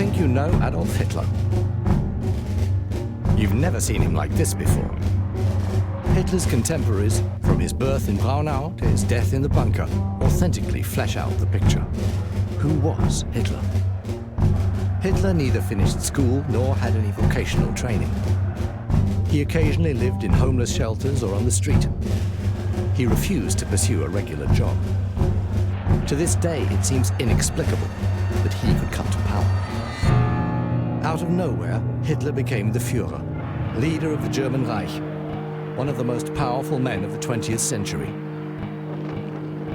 think you know Adolf Hitler. You've never seen him like this before. Hitler's contemporaries, from his birth in Braunau to his death in the bunker, authentically flesh out the picture. Who was Hitler? Hitler neither finished school nor had any vocational training. He occasionally lived in homeless shelters or on the street. He refused to pursue a regular job. To this day, it seems inexplicable that he could come to power. Out of nowhere, Hitler became the Führer, leader of the German Reich, one of the most powerful men of the 20th century,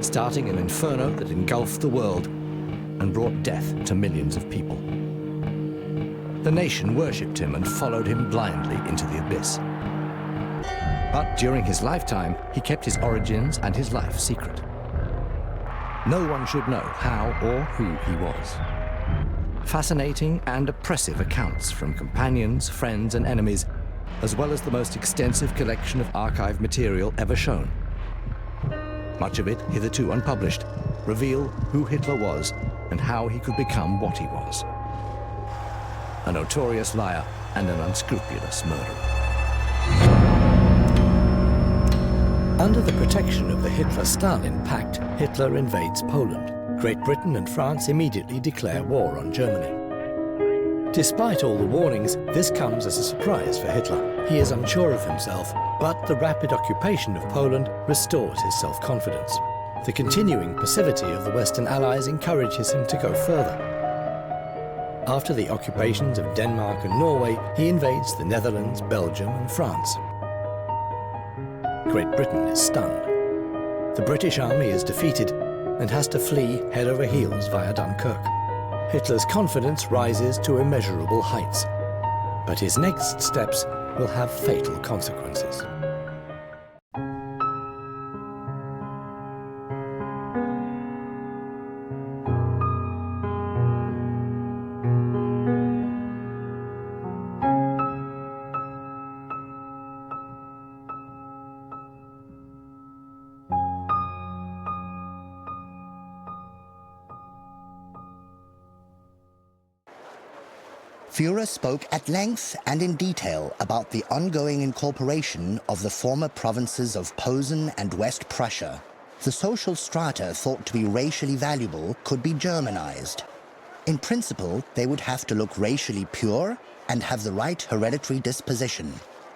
starting an inferno that engulfed the world and brought death to millions of people. The nation worshipped him and followed him blindly into the abyss. But during his lifetime, he kept his origins and his life secret. No one should know how or who he was. Fascinating and oppressive accounts from companions, friends, and enemies, as well as the most extensive collection of archive material ever shown, much of it hitherto unpublished, reveal who Hitler was and how he could become what he was: a notorious liar and an unscrupulous murderer. Under the protection of the Hitler-Stalin pact, Hitler invades Poland. Great Britain and France immediately declare war on Germany. Despite all the warnings, this comes as a surprise for Hitler. He is unsure of himself, but the rapid occupation of Poland restores his self-confidence. The continuing passivity of the Western Allies encourages him to go further. After the occupations of Denmark and Norway, he invades the Netherlands, Belgium and France. Great Britain is stunned. The British army is defeated and has to flee head over heels via Dunkirk. Hitler's confidence rises to immeasurable heights, but his next steps will have fatal consequences. Führer spoke at length and in detail about the ongoing incorporation of the former provinces of Posen and West Prussia. The social strata thought to be racially valuable could be Germanized. In principle, they would have to look racially pure and have the right hereditary disposition.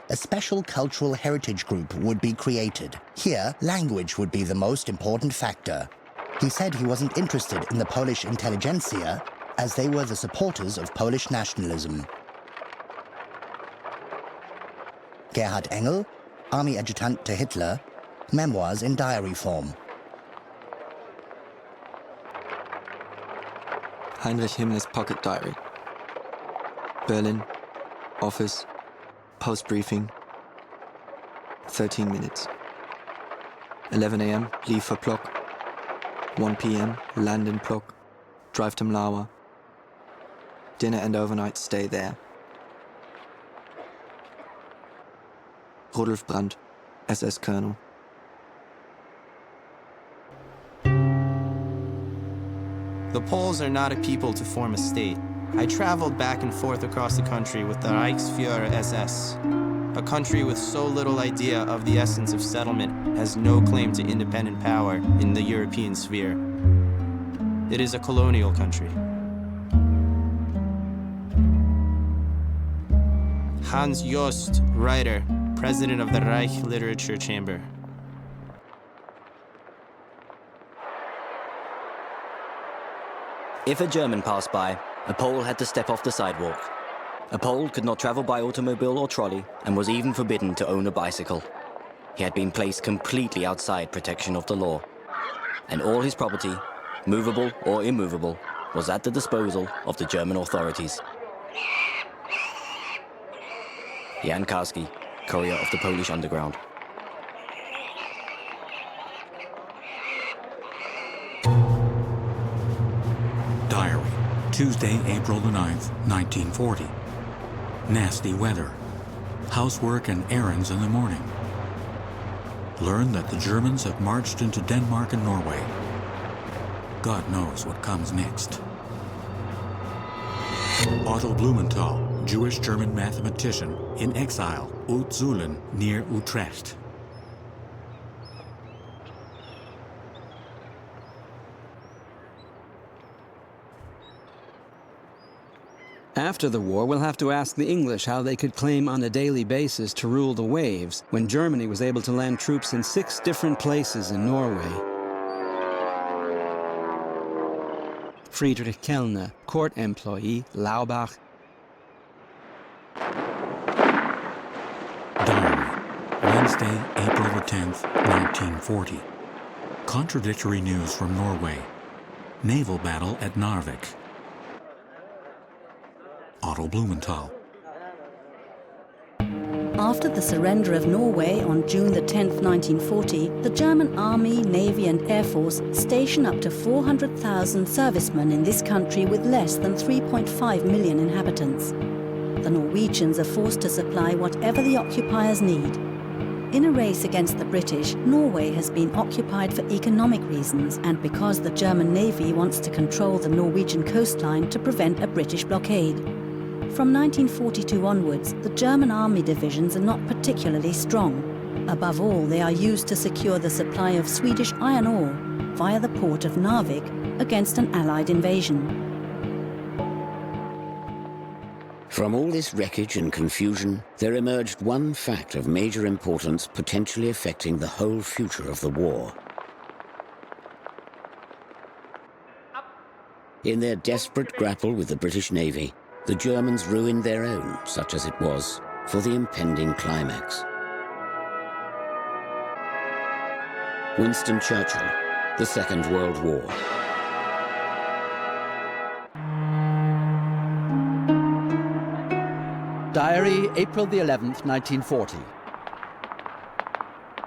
A special cultural heritage group would be created. Here, language would be the most important factor. He said he wasn't interested in the Polish intelligentsia, as they were the supporters of Polish nationalism. Gerhard Engel, army adjutant to Hitler, memoirs in diary form. Heinrich Himmler's pocket diary. Berlin, office, post-briefing, 13 minutes. 11 a.m., leave for Plock. 1 p.m., land in Plock, drive to Mlawa. Dinner and overnight stay there. Rudolf Brandt, SS Colonel. The Poles are not a people to form a state. I traveled back and forth across the country with the Reichsführer SS. A country with so little idea of the essence of settlement has no claim to independent power in the European sphere. It is a colonial country. Hans Jost, writer, president of the Reich Literature Chamber. If a German passed by, a Pole had to step off the sidewalk. A Pole could not travel by automobile or trolley and was even forbidden to own a bicycle. He had been placed completely outside protection of the law. And all his property, movable or immovable, was at the disposal of the German authorities. Jan Karski, courier of the Polish underground. Diary, Tuesday, April the 9th, 1940. Nasty weather. Housework and errands in the morning. Learn that the Germans have marched into Denmark and Norway. God knows what comes next. Otto Blumenthal, Jewish-German mathematician, in exile, Utzulen, near Utrecht. After the war, we'll have to ask the English how they could claim on a daily basis to rule the waves when Germany was able to land troops in 6 different places in Norway. Friedrich Kellner, court employee, Laubach. Diary, Wednesday, April the 10th, 1940. Contradictory news from Norway. Naval battle at Narvik. Otto Blumenthal. After the surrender of Norway on June the 10th, 1940, the German Army, Navy and Air Force station up to 400,000 servicemen in this country with less than 3.5 million inhabitants. The Norwegians are forced to supply whatever the occupiers need. In a race against the British, Norway has been occupied for economic reasons and because the German Navy wants to control the Norwegian coastline to prevent a British blockade. From 1942 onwards, the German army divisions are not particularly strong. Above all, they are used to secure the supply of Swedish iron ore via the port of Narvik against an Allied invasion. From all this wreckage and confusion, there emerged one fact of major importance potentially affecting the whole future of the war. In their desperate grapple with the British Navy, the Germans ruined their own, such as it was, for the impending climax. Winston Churchill, the Second World War. Diary, April the 11th, 1940.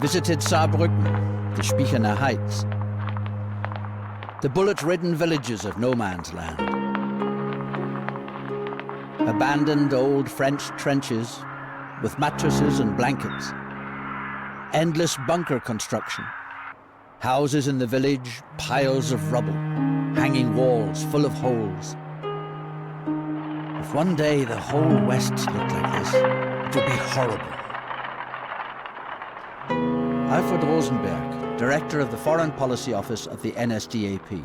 Visited Saarbrücken, the Spiechener Heights. The bullet-ridden villages of no man's land. Abandoned old French trenches with mattresses and blankets. Endless bunker construction. Houses in the village, piles of rubble. Hanging walls full of holes. If one day the whole West looked like this, it would be horrible. Alfred Rosenberg, Director of the Foreign Policy Office of the NSDAP.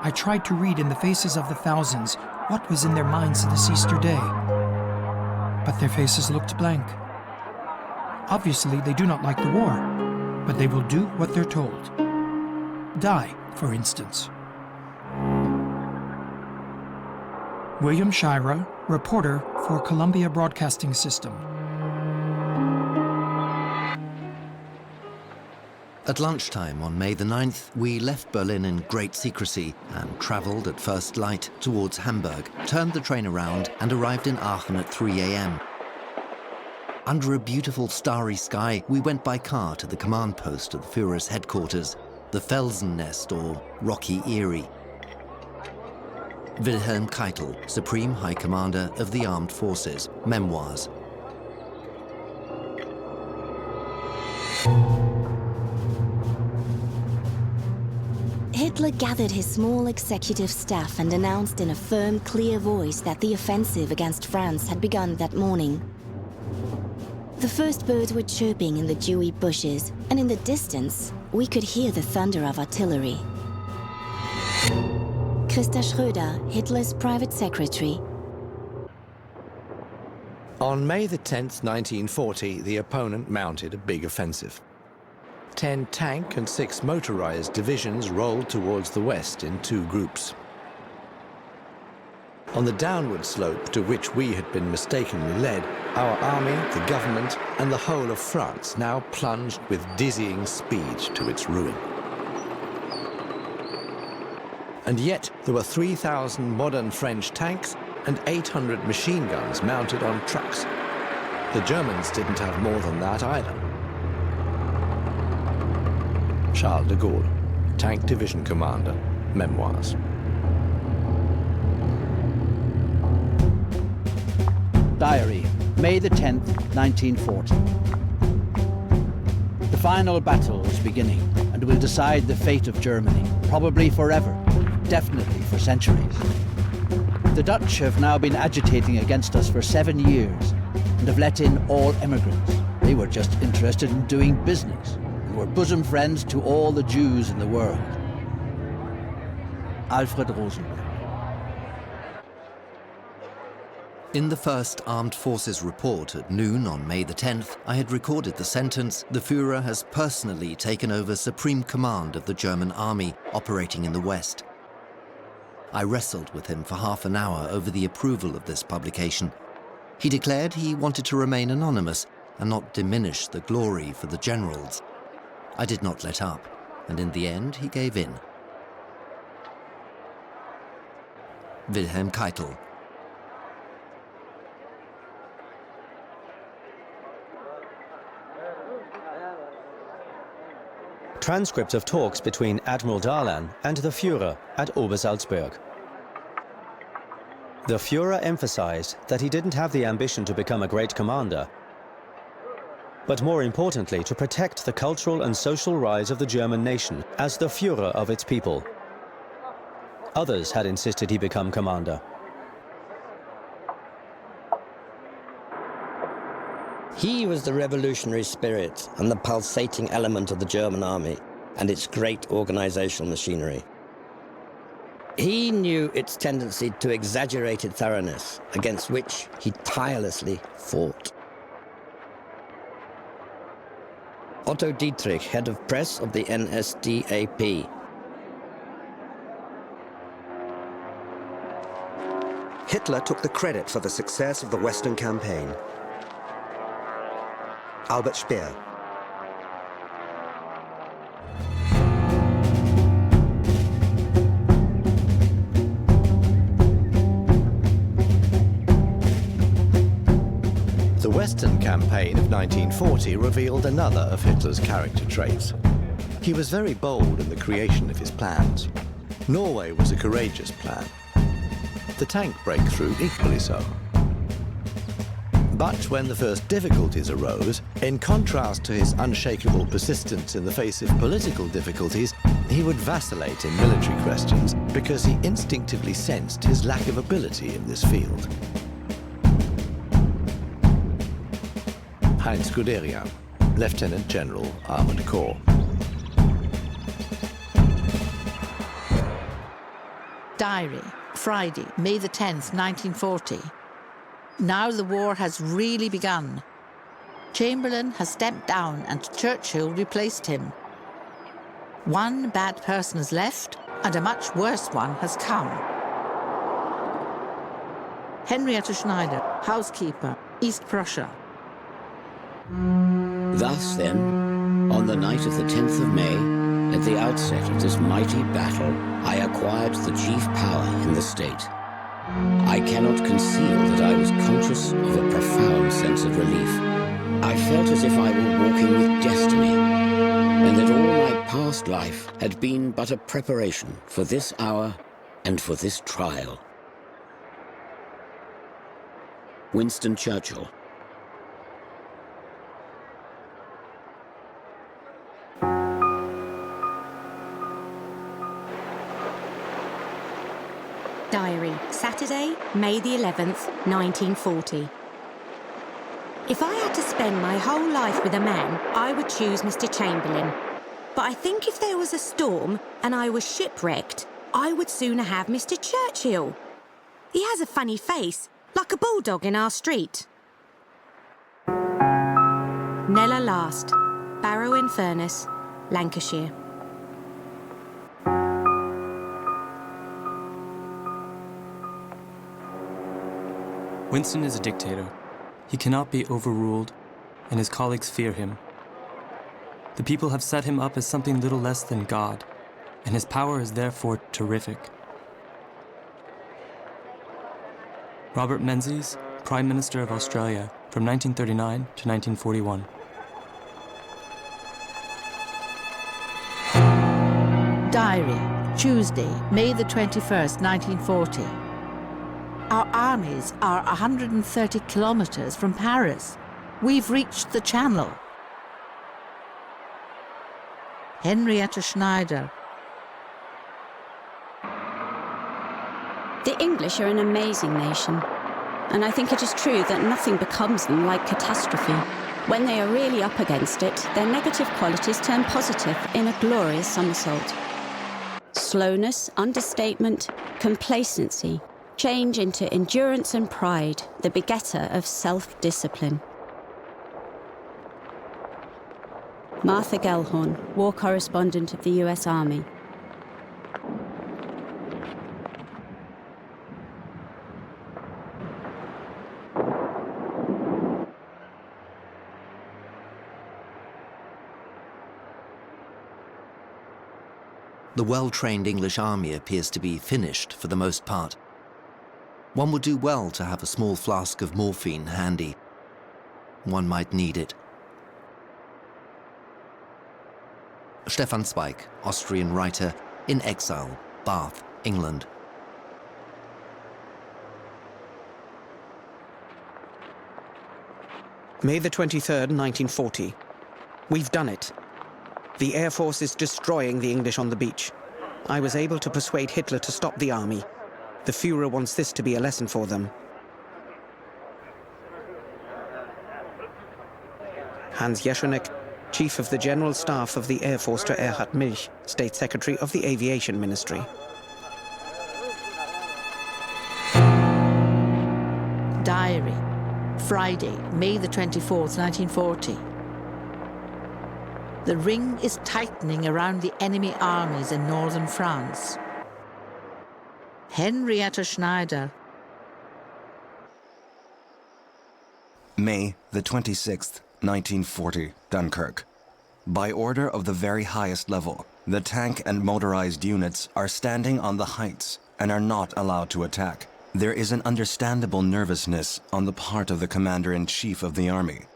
I tried to read in the faces of the thousands what was in their minds this Easter day. But their faces looked blank. Obviously, they do not like the war, but they will do what they're told. Die, for instance. William Shira, reporter for Columbia Broadcasting System. At lunchtime on May the 9th, we left Berlin in great secrecy and travelled at first light towards Hamburg, turned the train around and arrived in Aachen at 3 a.m. Under a beautiful starry sky, we went by car to the command post of the Führer's headquarters, the Felsennest or Rocky Eyrie. Wilhelm Keitel, Supreme High Commander of the Armed Forces, Memoirs. Hitler gathered his small executive staff and announced in a firm, clear voice that the offensive against France had begun that morning. The first birds were chirping in the dewy bushes, and in the distance, we could hear the thunder of artillery. Christa Schröder, Hitler's private secretary. On May the 10th, 1940, the opponent mounted a big offensive. 10 tank and 6 motorized divisions rolled towards the west in 2 groups. On the downward slope to which we had been mistakenly led, our army, the government, and the whole of France now plunged with dizzying speed to its ruin. And yet there were 3,000 modern French tanks and 800 machine guns mounted on trucks. The Germans didn't have more than that either. Charles de Gaulle, Tank Division Commander, Memoirs. Diary, May the 10th, 1940. The final battle is beginning and will decide the fate of Germany, probably forever, definitely for centuries. The Dutch have now been agitating against us for 7 years and have let in all immigrants. They were just interested in doing business and were bosom friends to all the Jews in the world. Alfred Rosenberg. In the first Armed Forces report at noon on May the 10th, I had recorded the sentence, "The Führer has personally taken over supreme command of the German army operating in the West." I wrestled with him for half an hour over the approval of this publication. He declared he wanted to remain anonymous and not diminish the glory for the generals. I did not let up, and in the end he gave in. Wilhelm Keitel. Transcript of talks between Admiral Darlan and the Führer at Obersalzberg. The Führer emphasized that he didn't have the ambition to become a great commander, but more importantly to protect the cultural and social rise of the German nation as the Führer of its people. Others had insisted he become commander. He was the revolutionary spirit and the pulsating element of the German army and its great organizational machinery. He knew its tendency to exaggerated thoroughness, against which he tirelessly fought. Otto Dietrich, head of press of the NSDAP. Hitler took the credit for the success of the Western campaign. Albert Speer. The Western campaign of 1940 revealed another of Hitler's character traits. He was very bold in the creation of his plans. Norway was a courageous plan. The tank breakthrough equally so. But when the first difficulties arose, in contrast to his unshakable persistence in the face of political difficulties, he would vacillate in military questions because he instinctively sensed his lack of ability in this field. Heinz Guderian, Lieutenant General, Armored Corps. Diary, Friday, May the 10th, 1940. Now the war has really begun. Chamberlain has stepped down and Churchill replaced him. One bad person has left and a much worse one has come. Henrietta Schneider, housekeeper, East Prussia. Thus, then, on the night of the 10th of May, at the outset of this mighty battle, I acquired the chief power in the state. I cannot conceal that I was conscious of a profound sense of relief. I felt as if I were walking with destiny, and that all my past life had been but a preparation for this hour and for this trial. Winston Churchill. Diary, Saturday, May the 11th, 1940. If I had to spend my whole life with a man, I would choose Mr. Chamberlain. But I think if there was a storm and I was shipwrecked, I would sooner have Mr. Churchill. He has a funny face, like a bulldog in our street. Nella Last, Barrow in Furness, Lancashire. Winston is a dictator. He cannot be overruled, and his colleagues fear him. The people have set him up as something little less than God, and his power is therefore terrific. Robert Menzies, Prime Minister of Australia, from 1939 to 1941. Diary, Tuesday, May the 21st, 1940. Our armies are 130 kilometers from Paris. We've reached the Channel. Henrietta Schneider. The English are an amazing nation, and I think it is true that nothing becomes them like catastrophe. When they are really up against it, their negative qualities turn positive in a glorious somersault. Slowness, understatement, complacency change into endurance and pride, the begetter of self-discipline. Martha Gellhorn, war correspondent of the US Army. The well-trained English army appears to be finished for the most part. One would do well to have a small flask of morphine handy. One might need it. Stefan Zweig, Austrian writer, in exile, Bath, England. May the 23rd, 1940. We've done it. The Air Force is destroying the English on the beach. I was able to persuade Hitler to stop the army. The Führer wants this to be a lesson for them. Hans Jeschonek, Chief of the General Staff of the Air Force to Erhard Milch, State Secretary of the Aviation Ministry. Diary. Friday, May the 24th, 1940. The ring is tightening around the enemy armies in northern France. Henrietta Schneider. May the 26th, 1940, Dunkirk. By order of the very highest level, the tank and motorized units are standing on the heights and are not allowed to attack. There is an understandable nervousness on the part of the commander-in-chief of the army,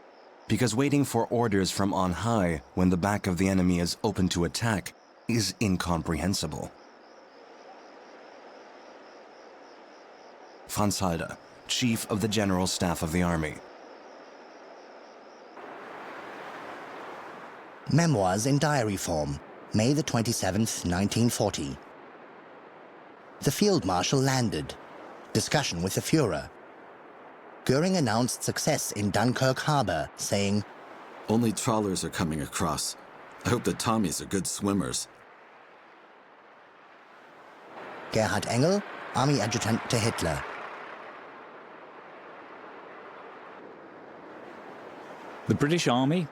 because waiting for orders from on high when the back of the enemy is open to attack is incomprehensible. Franz Halder, Chief of the General Staff of the Army. Memoirs in diary form, May the 27th, 1940. The Field Marshal landed. Discussion with the Führer. Goering announced success in Dunkirk harbor, saying, "Only trawlers are coming across. I hope the Tommies are good swimmers." Gerhard Engel, Army Adjutant to Hitler. The British Army?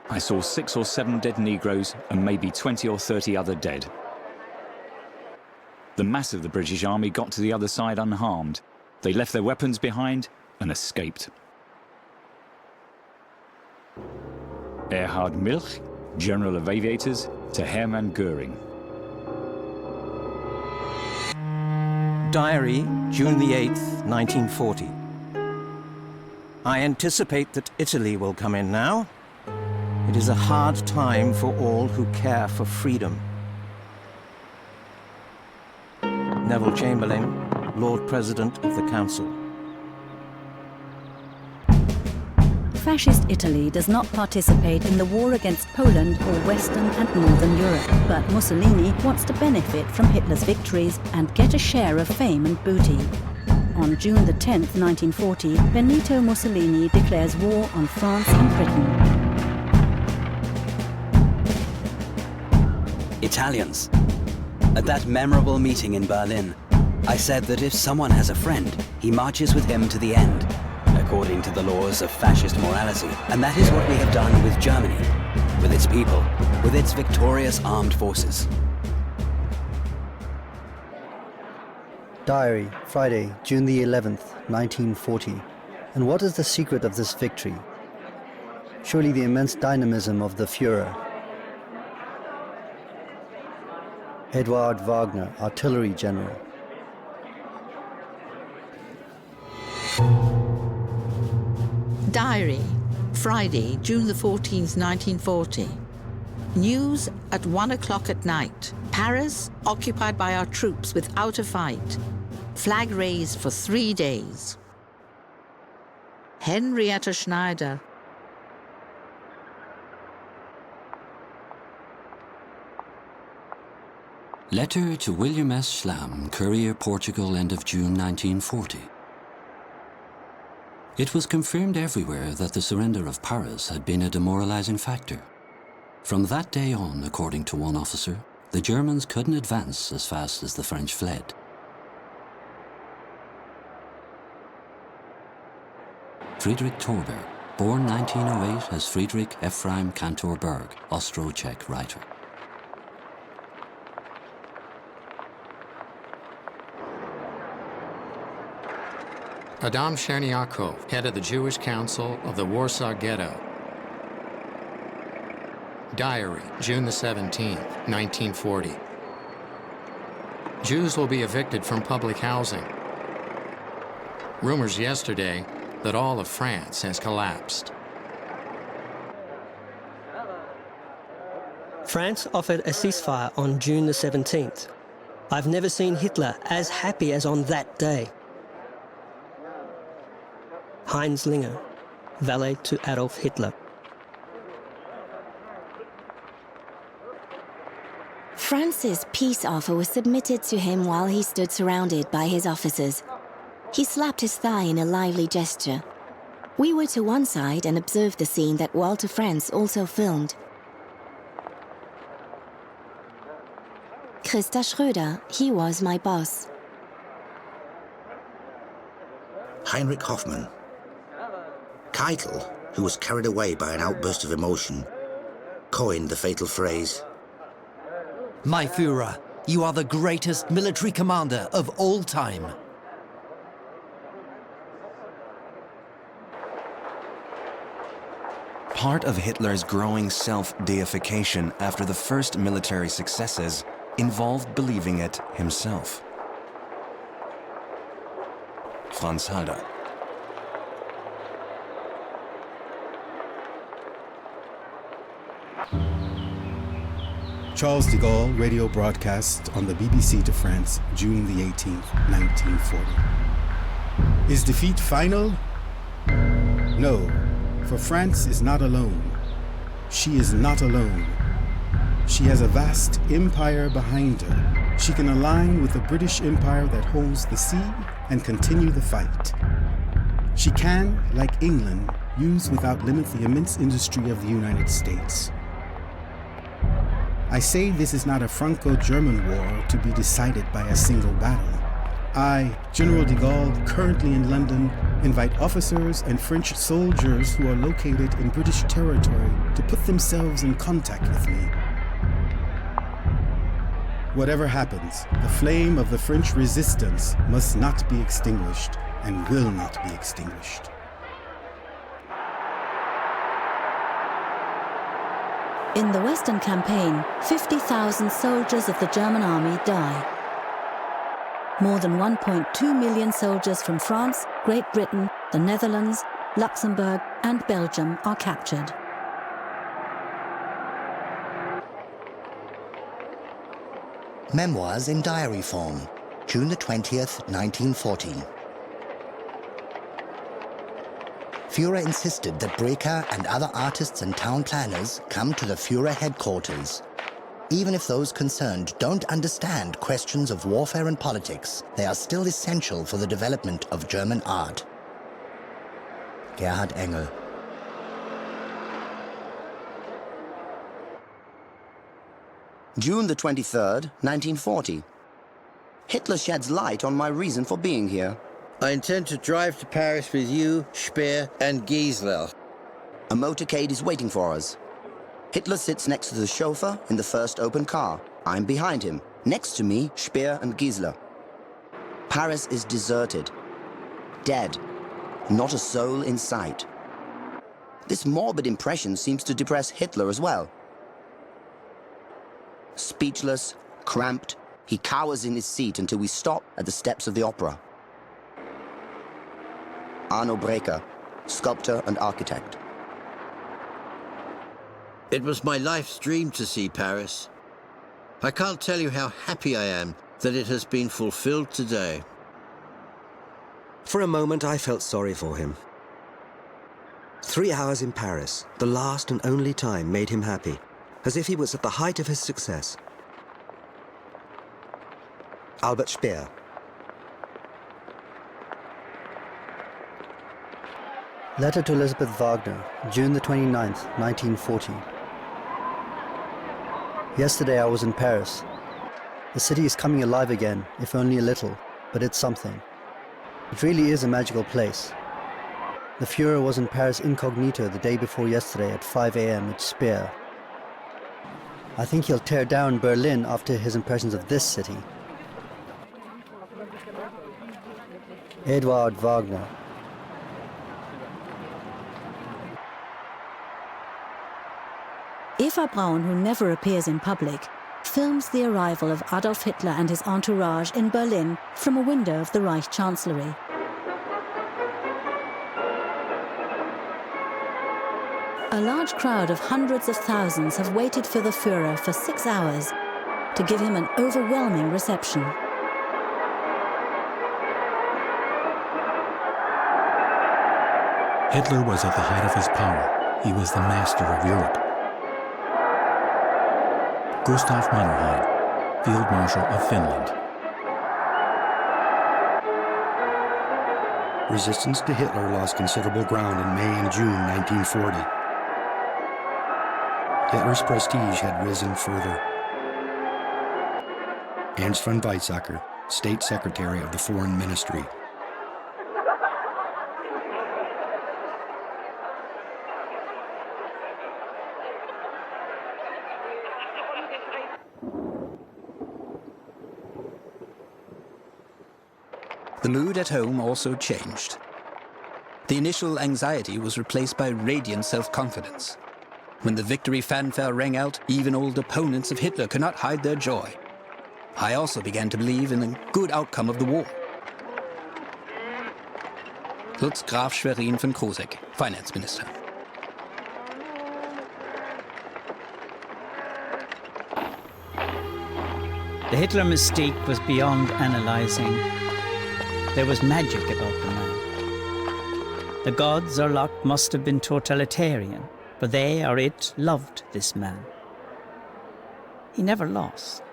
I saw 6 or 7 dead Negroes and maybe 20 or 30 other dead. The mass of the British Army got to the other side unharmed. They left their weapons behind and escaped. Erhard Milch, General of Aviators, to Hermann Göring. Diary, June the 8th, 1940. I anticipate that Italy will come in now. It is a hard time for all who care for freedom. Neville Chamberlain, Lord President of the Council. Fascist Italy does not participate in the war against Poland or Western and Northern Europe, but Mussolini wants to benefit from Hitler's victories and get a share of fame and booty. On June the 10th, 1940, Benito Mussolini declares war on France and Britain. Italians. At that memorable meeting in Berlin, I said that if someone has a friend, he marches with him to the end, according to the laws of fascist morality. And that is what we have done with Germany, with its people, with its victorious armed forces. Diary, Friday, June the 11th, 1940. And what is the secret of this victory? Surely the immense dynamism of the Führer. Eduard Wagner, Artillery General. Diary, Friday, June the 14th, 1940. News at 1 o'clock at night. Paris occupied by our troops without a fight. Flag raised for 3 days. Henrietta Schneider. Letter to William S. Schlam, Courier, Portugal, end of June 1940. It was confirmed everywhere that the surrender of Paris had been a demoralizing factor. From that day on, according to one officer, the Germans couldn't advance as fast as the French fled. Friedrich Thorberg, born 1908 as Friedrich Ephraim Cantor Berg, Austro-Czech writer. Adam Cherniakov, head of the Jewish Council of the Warsaw Ghetto. Diary, June the 17th, 1940. Jews will be evicted from public housing. Rumors yesterday that all of France has collapsed. France offered a ceasefire on June the 17th. I've never seen Hitler as happy as on that day. Heinz Linger, valet to Adolf Hitler. France's peace offer was submitted to him while he stood surrounded by his officers. He slapped his thigh in a lively gesture. We were to one side and observed the scene that Walter Franz also filmed. Christa Schröder, he was my boss. Heinrich Hoffmann. Keitel, who was carried away by an outburst of emotion, coined the fatal phrase, My Führer, you are the greatest military commander of all time. Part of Hitler's growing self-deification after the first military successes involved believing it himself. Franz Halder. Charles de Gaulle radio broadcast on the BBC to France, June the 18th, 1940. Is defeat final? No, for France is not alone. She is not alone. She has a vast empire behind her. She can align with the British Empire that holds the sea and continue the fight. She can, like England, use without limit the immense industry of the United States. I say this is not a Franco-German war to be decided by a single battle. I, General de Gaulle, currently in London, invite officers and French soldiers who are located in British territory to put themselves in contact with me. Whatever happens, the flame of the French resistance must not be extinguished and will not be extinguished. In the Western Campaign, 50,000 soldiers of the German army die. More than 1.2 million soldiers from France, Great Britain, the Netherlands, Luxembourg, and Belgium are captured. Memoirs in diary form, June the 20th, 1940. Führer insisted that Breker and other artists and town planners come to the Führer headquarters. Even if those concerned don't understand questions of warfare and politics, they are still essential for the development of German art. Gerhard Engel. June the 23rd, 1940. Hitler sheds light on my reason for being here. I intend to drive to Paris with you, Speer, and Giesler. A motorcade is waiting for us. Hitler sits next to the chauffeur in the first open car. I'm behind him. Next to me, Speer and Giesler. Paris is deserted. Dead. Not a soul in sight. This morbid impression seems to depress Hitler as well. Speechless, cramped, he cowers in his seat until we stop at the steps of the opera. Arno Breker, sculptor and architect. It was my life's dream to see Paris. I can't tell you how happy I am that it has been fulfilled today. For a moment, I felt sorry for him. 3 hours in Paris, the last and only time, made him happy, as if he was at the height of his success. Albert Speer. Letter to Elizabeth Wagner, June the 29th, 1940. Yesterday I was in Paris. The city is coming alive again, if only a little, but it's something. It really is a magical place. The Führer was in Paris incognito the day before yesterday at 5 a.m. at Speer. I think he'll tear down Berlin after his impressions of this city. Eduard Wagner. Eva Braun, who never appears in public, films the arrival of Adolf Hitler and his entourage in Berlin from a window of the Reich Chancellery. A large crowd of hundreds of thousands have waited for the Führer for 6 hours to give him an overwhelming reception. Hitler was at the height of his power. He was the master of Europe. Gustav Mannerheim, Field Marshal of Finland. Resistance to Hitler lost considerable ground in May and June 1940. Hitler's prestige had risen further. Ernst von Weizsäcker, State Secretary of the Foreign Ministry. The mood at home also changed. The initial anxiety was replaced by radiant self-confidence. When the victory fanfare rang out, even old opponents of Hitler could not hide their joy. I also began to believe in the good outcome of the war. Lutz Graf Schwerin von Krosigk, Finance Minister. The Hitler mystique was beyond analyzing. There was magic about the man. The gods or luck must have been totalitarian, but they or it loved this man. He never lost.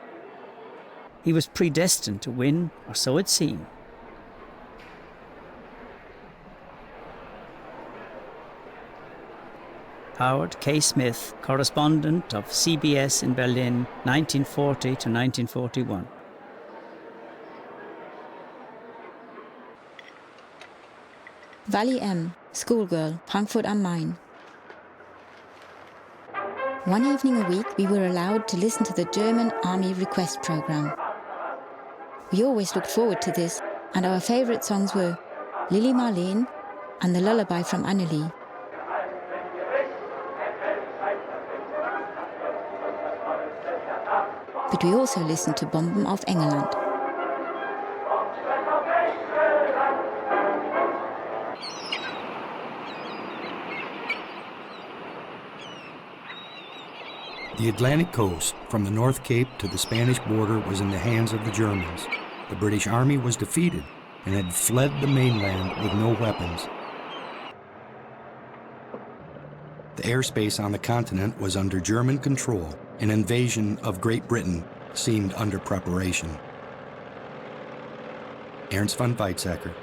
He was predestined to win, or so it seemed. Howard K. Smith, correspondent of CBS in Berlin, 1940 to 1941. Valley M., schoolgirl, Frankfurt am Main. One evening a week, we were allowed to listen to the German Army Request program. We always looked forward to this, and our favorite songs were Lili Marleen and The Lullaby from Annelie. But we also listened to Bomben auf England. The Atlantic coast, from the North Cape to the Spanish border, was in the hands of the Germans. The British Army was defeated and had fled the mainland with no weapons. The airspace on the continent was under German control. An invasion of Great Britain seemed under preparation. Ernst von Weizsäcker.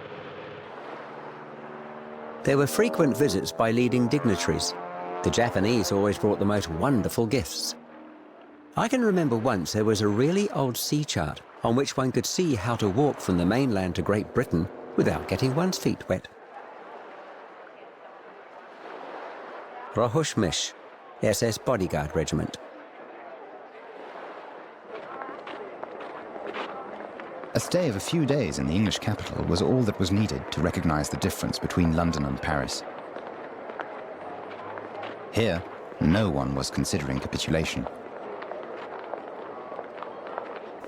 There were frequent visits by leading dignitaries. The Japanese always brought the most wonderful gifts. I can remember once there was a really old sea chart on which one could see how to walk from the mainland to Great Britain without getting one's feet wet. Rohush Mish, SS Bodyguard Regiment. A stay of a few days in the English capital was all that was needed to recognize the difference between London and Paris. Here, no one was considering capitulation.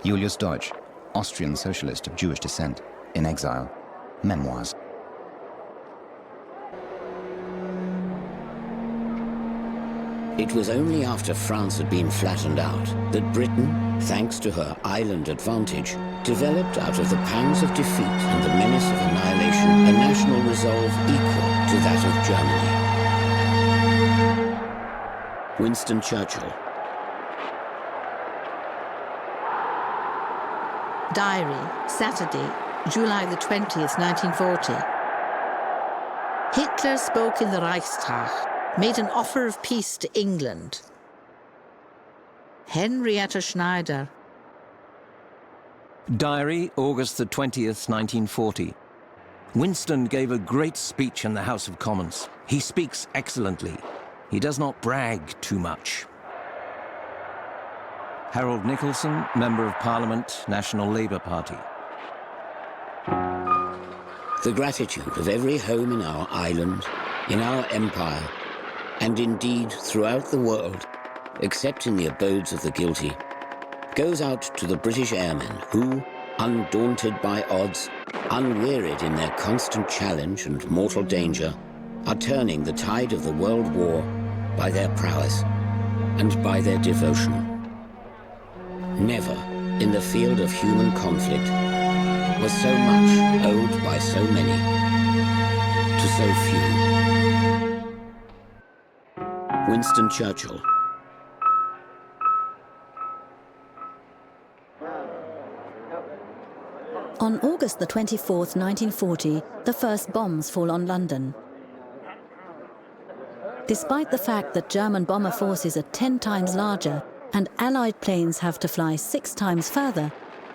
Julius Deutsch, Austrian socialist of Jewish descent, in exile. Memoirs. It was only after France had been flattened out that Britain, thanks to her island advantage, developed out of the pangs of defeat and the menace of annihilation a national resolve equal to that of Germany. Winston Churchill. diary, Saturday, July the 20th, 1940. Hitler spoke in the Reichstag, made an offer of peace to England. Henrietta Schneider. Diary, August the 20th, 1940. Winston gave a great speech in the House of Commons. He speaks excellently. He does not brag too much. Harold Nicholson, Member of Parliament, National Labour Party. The gratitude of every home in our island, in our empire, and indeed throughout the world, except in the abodes of the guilty, goes out to the British airmen who, undaunted by odds, unwearied in their constant challenge and mortal danger, are turning the tide of the world war by their prowess and by their devotion. Never in the field of human conflict was so much owed by so many to so few. Winston Churchill. On August the 24th, 1940, the first bombs fall on London. Despite the fact that German bomber forces are 10 times larger and Allied planes have to fly 6 times further,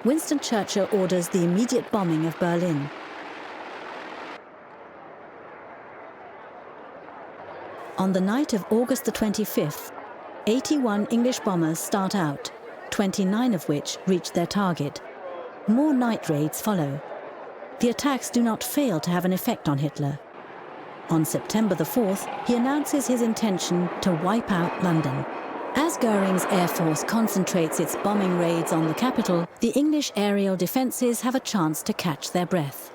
Winston Churchill orders the immediate bombing of Berlin. On the night of August the 25th, 81 English bombers start out, 29 of which reach their target. More night raids follow. The attacks do not fail to have an effect on Hitler. On September the 4th, he announces his intention to wipe out London. As Goering's Air Force concentrates its bombing raids on the capital, the English aerial defences have a chance to catch their breath.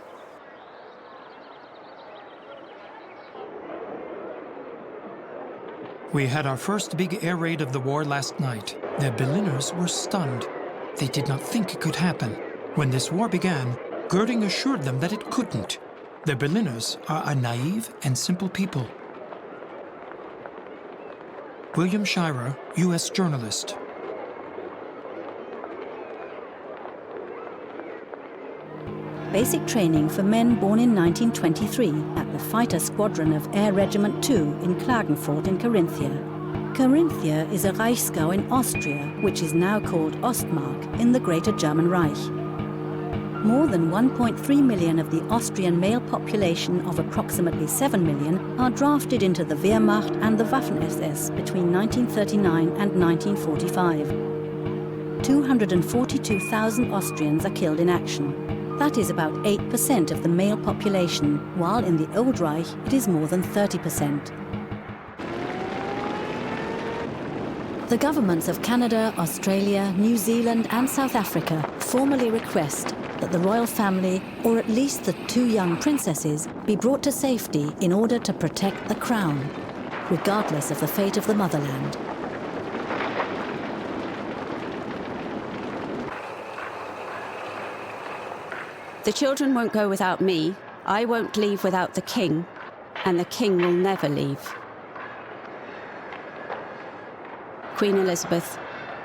We had our first big air raid of the war last night. The Berliners were stunned. They did not think it could happen. When this war began, Goering assured them that it couldn't. The Berliners are a naive and simple people. William Shirer, U.S. journalist. Basic training for men born in 1923 at the Fighter Squadron of Air Regiment 2 in Klagenfurt in Carinthia. Carinthia is a Reichsgau in Austria, which is now called Ostmark, in the Greater German Reich. More than 1.3 million of the Austrian male population of approximately 7 million are drafted into the Wehrmacht and the Waffen-SS between 1939 and 1945. 242,000 Austrians are killed in action. That is about 8% of the male population, while in the Old Reich it is more than 30%. The governments of Canada, Australia, New Zealand and South Africa formally request that the royal family, or at least the 2 young princesses, be brought to safety in order to protect the crown, regardless of the fate of the motherland. The children won't go without me, I won't leave without the king, and the king will never leave. Queen Elizabeth,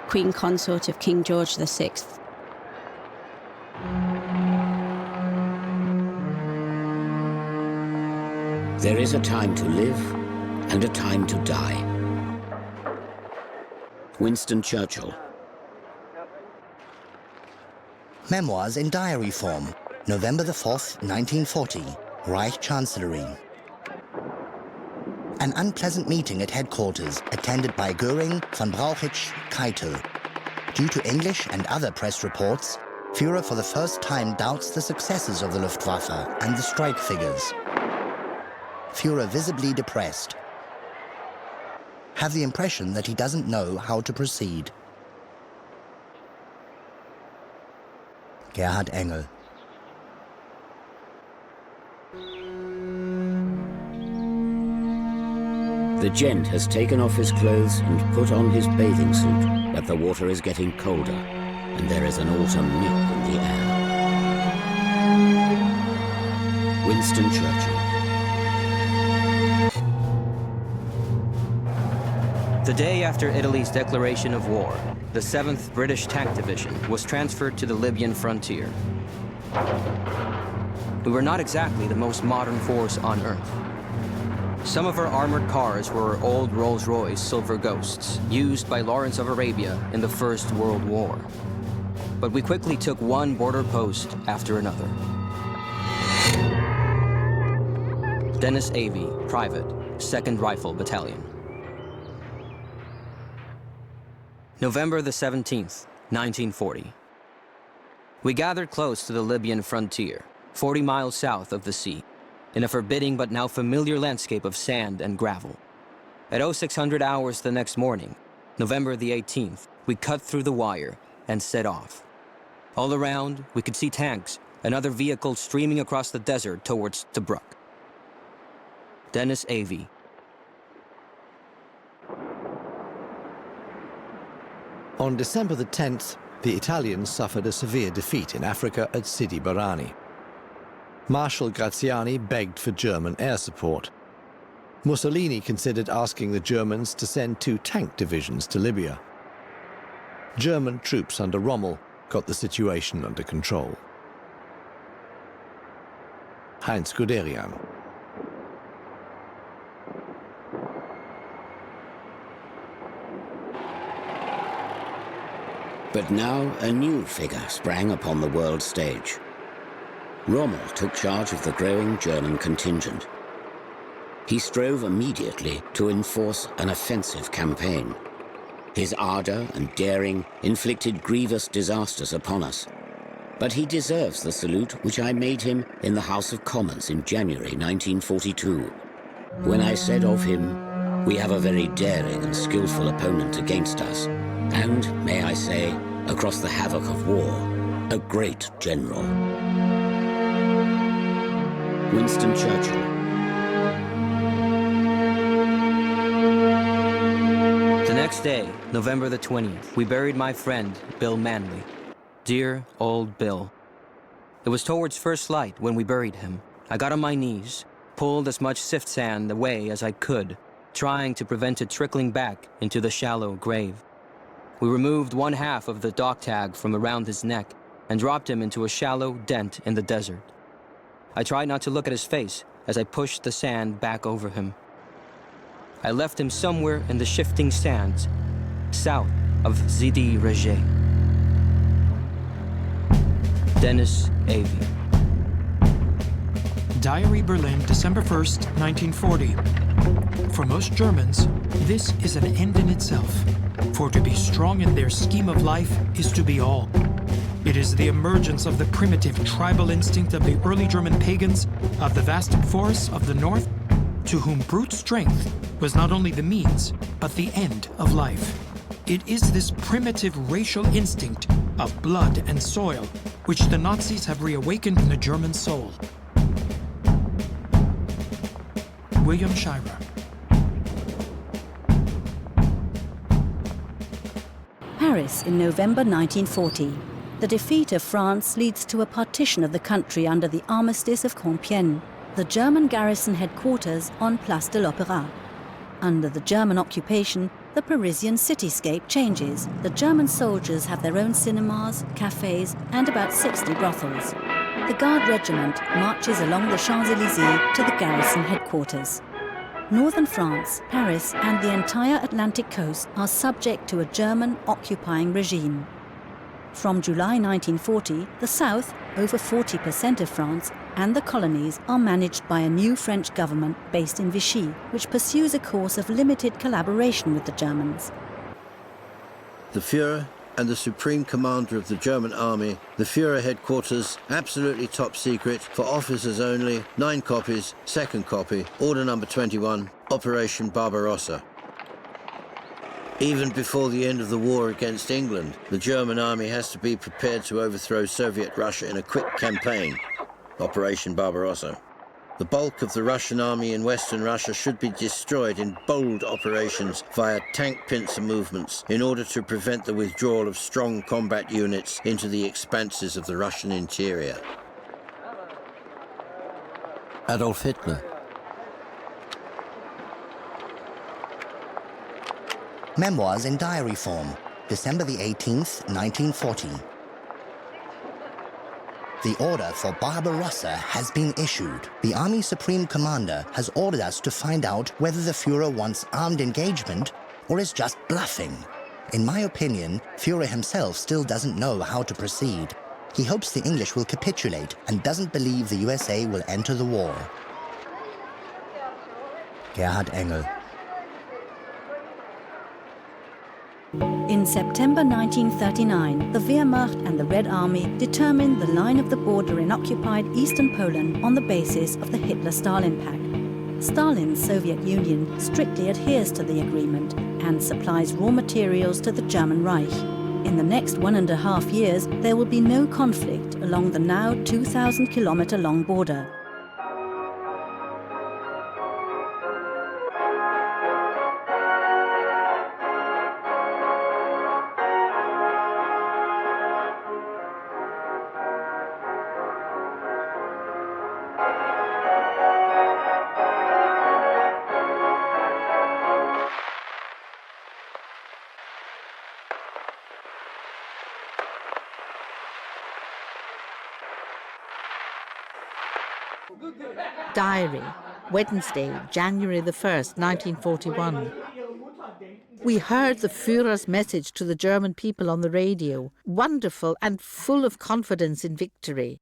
Queen Consort of King George VI. There is a time to live and a time to die. Winston Churchill. Memoirs in diary form, November the 4th, 1940, Reich Chancellery. An unpleasant meeting at headquarters attended by Goering, von Brauchitsch, Keitel. Due to English and other press reports, Führer for the first time doubts the successes of the Luftwaffe and the strike figures. Führer visibly depressed. Have the impression that he doesn't know how to proceed. Gerhard Engel. The gent has taken off his clothes and put on his bathing suit, but the water is getting colder, and there is an autumn nip in the air. Winston Churchill. The The day after Italy's declaration of war, the 7th British Tank Division was transferred to the Libyan frontier. We were not exactly the most modern force on Earth. Some of our armored cars were old Rolls-Royce Silver Ghosts, used by Lawrence of Arabia in the First World War. But we quickly took one border post after another. Dennis Avey, Private, 2nd Rifle Battalion. November the 17th, 1940. We gathered close to the Libyan frontier, 40 miles south of the sea, in a forbidding but now familiar landscape of sand and gravel. At 0600 hours the next morning, November the 18th, we cut through the wire and set off. All around, we could see tanks and other vehicles streaming across the desert towards Tobruk. Dennis Avey. On December the 10th, the Italians suffered a severe defeat in Africa at Sidi Barrani. Marshal Graziani begged for German air support. Mussolini considered asking the Germans to send 2 tank divisions to Libya. German troops under Rommel got the situation under control. Heinz Guderian. But now a new figure sprang upon the world stage. Rommel took charge of the growing German contingent. He strove immediately to enforce an offensive campaign. His ardor and daring inflicted grievous disasters upon us. But he deserves the salute which I made him in the House of Commons in January 1942, when I said of him, "We have a very daring and skillful opponent against us, and, may I say, across the havoc of war, a great general." Winston Churchill. The next day, November the 20th, we buried my friend, Bill Manley. Dear old Bill. It was towards first light when we buried him. I got on my knees, pulled as much sift sand away as I could, trying to prevent it trickling back into the shallow grave. We removed 1/2 of the dog tag from around his neck and dropped him into a shallow dent in the desert. I tried not to look at his face as I pushed the sand back over him. I left him somewhere in the shifting sands, south of Sidi Rezé. Dennis Avey. Diary Berlin, December 1st, 1940. For most Germans, this is an end in itself. For to be strong in their scheme of life is to be all. It is the emergence of the primitive tribal instinct of the early German pagans of the vast forests of the north, to whom brute strength was not only the means, but the end of life. It is this primitive racial instinct of blood and soil which the Nazis have reawakened in the German soul. William Shirer. Paris in November 1940. The defeat of France leads to a partition of the country under the Armistice of Compiègne, the German garrison headquarters on Place de l'Opéra. Under the German occupation, the Parisian cityscape changes. The German soldiers have their own cinemas, cafes, and about 60 brothels. The Guard Regiment marches along the Champs-Élysées to the garrison headquarters. Northern France, Paris, and the entire Atlantic coast are subject to a German occupying regime. From July 1940, the south, over 40% of France, and the colonies are managed by a new French government based in Vichy, which pursues a course of limited collaboration with the Germans. The Führer and the Supreme Commander of the German Army, the Führer headquarters, absolutely top secret, for officers only, 9 copies, second copy, order number 21, Operation Barbarossa. Even before the end of the war against England, the German army has to be prepared to overthrow Soviet Russia in a quick campaign, Operation Barbarossa. The bulk of the Russian army in Western Russia should be destroyed in bold operations via tank pincer movements in order to prevent the withdrawal of strong combat units into the expanses of the Russian interior. Adolf Hitler. Memoirs in diary form, December the 18th, 1940. The order for Barbarossa has been issued. The Army Supreme Commander has ordered us to find out whether the Führer wants armed engagement or is just bluffing. In my opinion, Führer himself still doesn't know how to proceed. He hopes the English will capitulate and doesn't believe the USA will enter the war. Gerhard Engel. In September 1939, the Wehrmacht and the Red Army determined the line of the border in occupied eastern Poland on the basis of the Hitler-Stalin pact. Stalin's Soviet Union strictly adheres to the agreement and supplies raw materials to the German Reich. In the next 1.5 years, there will be no conflict along the now 2,000-kilometer-long border. Diary, Wednesday, January the 1st, 1941. We heard the Führer's message to the German people on the radio, wonderful and full of confidence in victory.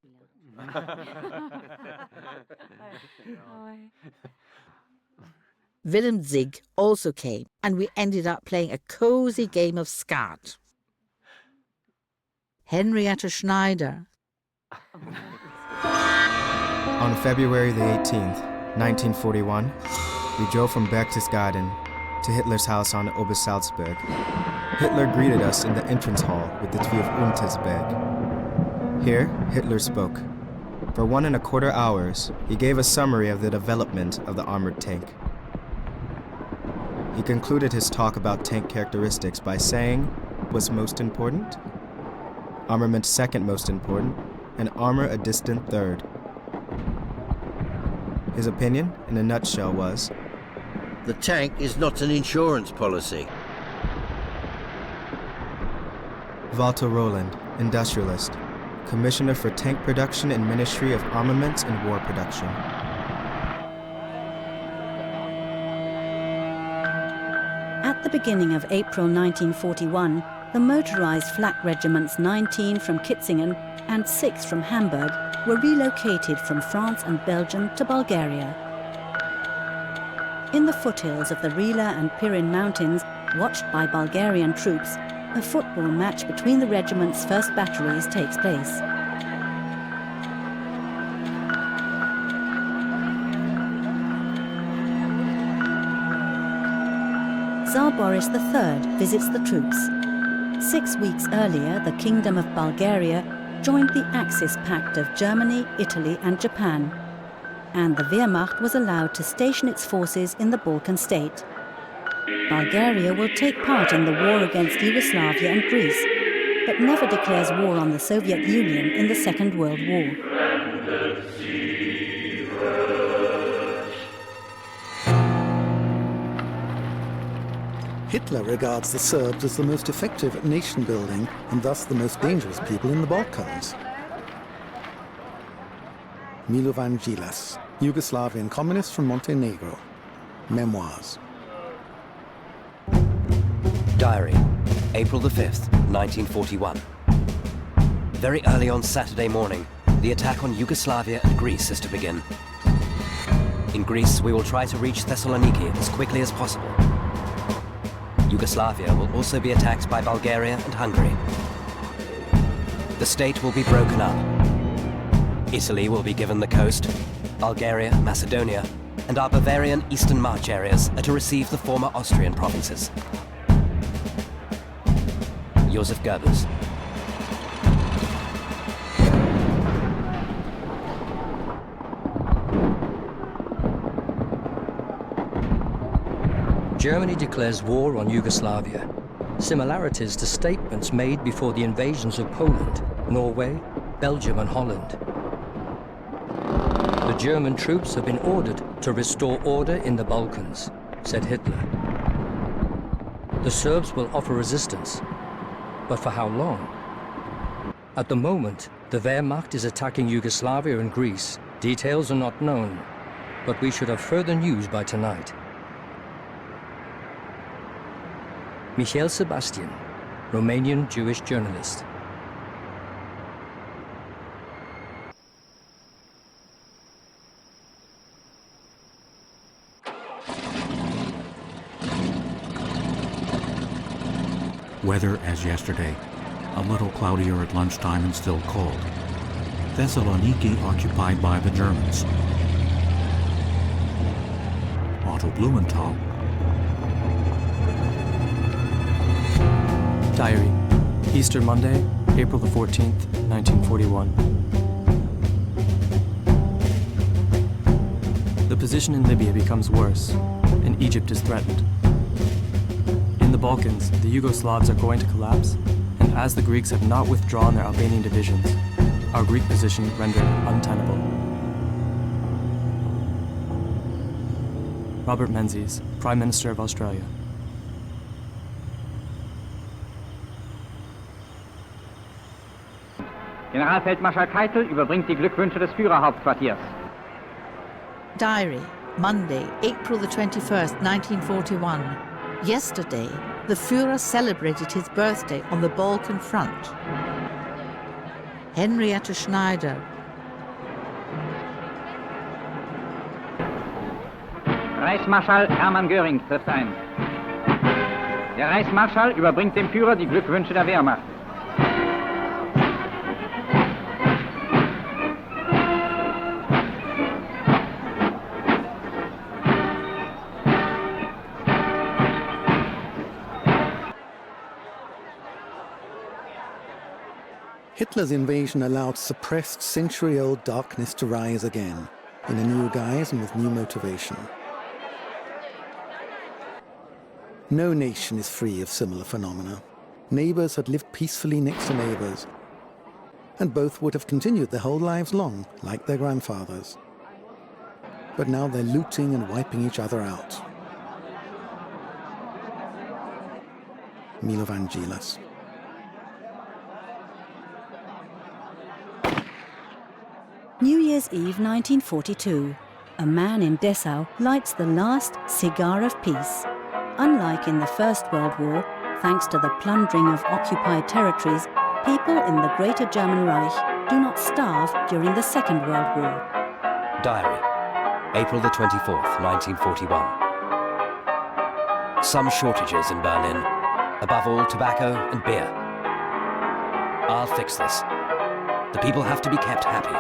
Willem Zig also came, and we ended up playing a cosy game of skat. Henrietta Schneider. On February the 18th, 1941, we drove from Berchtesgaden to Hitler's house on Obersalzberg. Hitler greeted us in the entrance hall with the tree of Untersberg. Here, Hitler spoke. For 1.25 hours, he gave a summary of the development of the armored tank. He concluded his talk about tank characteristics by saying, "Was most important? Armament second most important, and armor a distant third." His opinion, in a nutshell, was, the tank is not an insurance policy. Walter Roland, industrialist, commissioner for tank production in Ministry of Armaments and War Production. At the beginning of April 1941, the motorized flak regiments 19 from Kitzingen and 6 from Hamburg were relocated from France and Belgium to Bulgaria. In the foothills of the Rila and Pirin mountains, watched by Bulgarian troops, a football match between the regiment's first batteries takes place. Tsar Boris III visits the troops. 6 weeks earlier, the Kingdom of Bulgaria joined the Axis Pact of Germany, Italy and Japan, and the Wehrmacht was allowed to station its forces in the Balkan state. Bulgaria will take part in the war against Yugoslavia and Greece, but never declares war on the Soviet Union in the Second World War. Hitler regards the Serbs as the most effective at nation-building and thus the most dangerous people in the Balkans. Milovan Djilas, Yugoslavian communist from Montenegro. Memoirs. Diary, April the 5th, 1941. Very early on Saturday morning, the attack on Yugoslavia and Greece is to begin. In Greece, we will try to reach Thessaloniki as quickly as possible. Yugoslavia will also be attacked by Bulgaria and Hungary. The state will be broken up. Italy will be given the coast, Bulgaria, Macedonia, and our Bavarian Eastern March areas are to receive the former Austrian provinces. Joseph Goebbels. Germany declares war on Yugoslavia. Similarities to statements made before the invasions of Poland, Norway, Belgium and Holland. The German troops have been ordered to restore order in the Balkans, said Hitler. The Serbs will offer resistance, but for how long? At the moment, the Wehrmacht is attacking Yugoslavia and Greece. Details are not known, but we should have further news by tonight. Michael Sebastian, Romanian Jewish journalist. Weather as yesterday, a little cloudier at lunchtime and still cold. Thessaloniki occupied by the Germans. Otto Blumenthal. Diary. Easter Monday, April the 14th, 1941. The position in Libya becomes worse, and Egypt is threatened. In the Balkans, the Yugoslavs are going to collapse, and as the Greeks have not withdrawn their Albanian divisions, our Greek position rendered untenable. Robert Menzies, Prime Minister of Australia. Generalfeldmarschall Keitel überbringt die Glückwünsche des Führerhauptquartiers. Diary, Monday, April the 21st, 1941. Yesterday, the Führer celebrated his birthday on the Balkan front. Henrietta Schneider. Reichsmarschall Hermann Göring trifft ein. Der Reichsmarschall überbringt dem Führer die Glückwünsche der Wehrmacht. Hitler's invasion allowed suppressed century-old darkness to rise again, in a new guise and with new motivation. No nation is free of similar phenomena. Neighbors had lived peacefully next to neighbors, and both would have continued their whole lives long, like their grandfathers. But now they're looting and wiping each other out. Milo Vangelis. New Year's Eve 1942. A man in Dessau lights the last cigar of peace. Unlike in the First World War, thanks to the plundering of occupied territories, people in the Greater German Reich do not starve during the Second World War. Diary, April the 24th, 1941. Some shortages in Berlin, above all tobacco and beer. I'll fix this. The people have to be kept happy.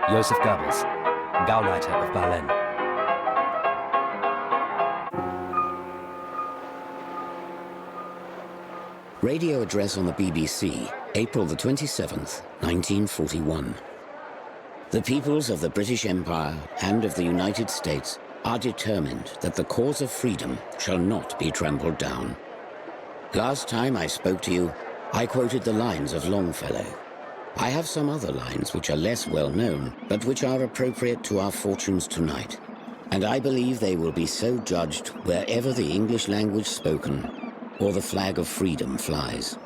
Joseph Goebbels, Gauleiter of Berlin. Radio address on the BBC, April the 27th, 1941. The peoples of the British Empire and of the United States are determined that the cause of freedom shall not be trampled down. Last time I spoke to you, I quoted the lines of Longfellow. I have some other lines which are less well known, but which are appropriate to our fortunes tonight. And I believe they will be so judged wherever the English language spoken or the flag of freedom flies.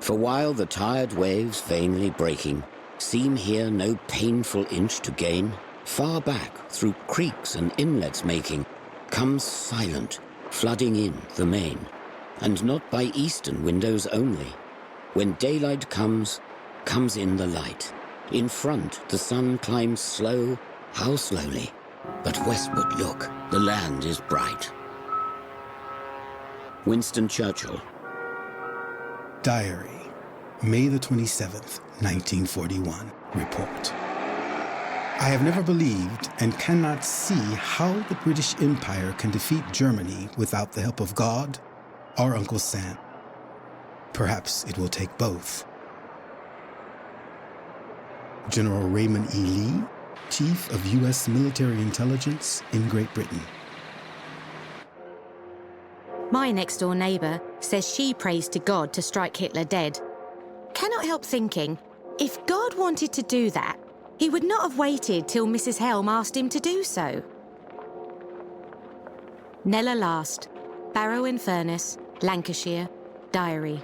For while the tired waves vainly breaking seem here no painful inch to gain, far back through creeks and inlets making comes silent, flooding in the main, and not by eastern windows only. When daylight comes in the light. In front, the sun climbs slow, how slowly. But westward look, the land is bright. Winston Churchill. Diary, May the 27th, 1941. Report. I have never believed and cannot see how the British Empire can defeat Germany without the help of God or Uncle Sam. Perhaps it will take both. General Raymond E. Lee, Chief of U.S. Military Intelligence in Great Britain. My next-door neighbour says she prays to God to strike Hitler dead. Cannot help thinking, if God wanted to do that, he would not have waited till Mrs. Helm asked him to do so. Nella Last, Barrow in Furness, Lancashire, Diary.